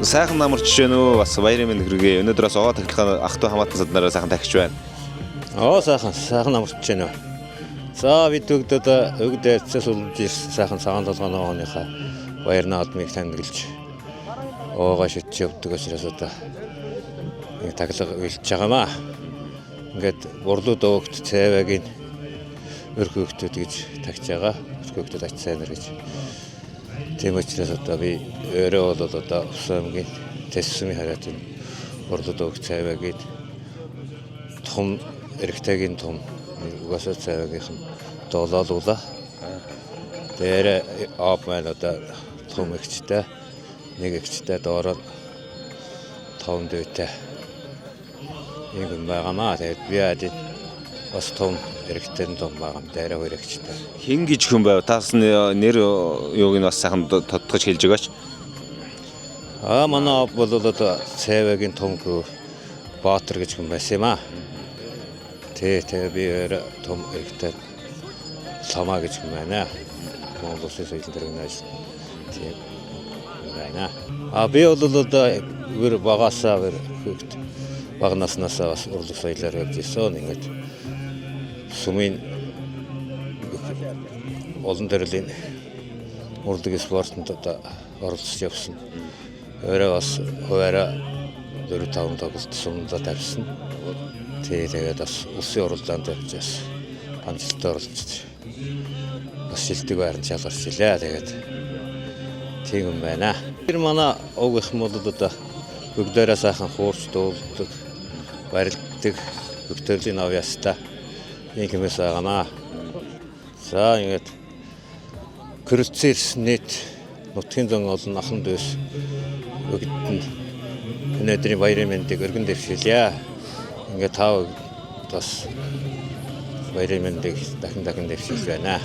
Сайхан намарч байна уу? Бас баярын мэнд хүргэе. Өнөөдөр бас овоо тахилгаан ах トゥ хамаатан саднараа сайхан тахиж байна. Сайхан намарч байна. За бид өгд эцэс үлж сайхан цагаан толгойнооныхаа баяр наадмыг тэмдэглэж овоогоо шидэж явдаг учраас нэг таглаг үйлж байгаамаа. Ингээд бурлууд овогт цайвагийн өрхөөгтөд гэж тагж байгаа. Өрхөөгтөд ач сайнэр гэж. Тийм учраас би өөрөө бол усамгийн тэсвэрийн хараатын бурлууд овогт цайвагийн том эрэгтэйгийн том угаасаа цайвагийнхан доолоолуулаа. Тэр аав маань том эгчтэй нэг эгчтэй доороо том дүйтэй юм байгаамаа. Тэгээд би бас том эрэгтэй том байгаа юм дээр хоёр эгчтэй. Хин гэж хүн байв. Таас нэр юуг нь бас сайхан тодтогч хэлж байгаач. Манай аав бол цайвагийн том Баатар гэж хүн байсан юм аа. Тэгээ би том эрэгтэй Самаа гэж хүн байна. Монгол Улсын соёлын тэргүүнээс тийм байна. Би бол багасаа бага наснасаа бас урлаг соёлоор явж ирсэн. Ингээд сумын олон төрлийн урлаг спортод оролцож явсан. Өөрөө бас хуваараа 4-5 тоглолт сумдаа тавьсан. Тэгээд бас улсын уралдаанд явж амжилттай оролцож бас шилдэг байранд шалгарч илээ. Тэгээд тийм юм байна. Тэр манай ов их бол бүгдээрээ сайхан хуурч дуулдаг, барилддаг, бүгдээрийн авьяастай юм хэмээс байгаамаа. За ингээд Крүцэрс нийт нутгийн зан олон ахан дүүс бүгд өнөөдрийн баярын мэндийг өргөн дэвшүүлье. Ингээд тав бас баярын мэндийг дахин дэвшүүлж байна.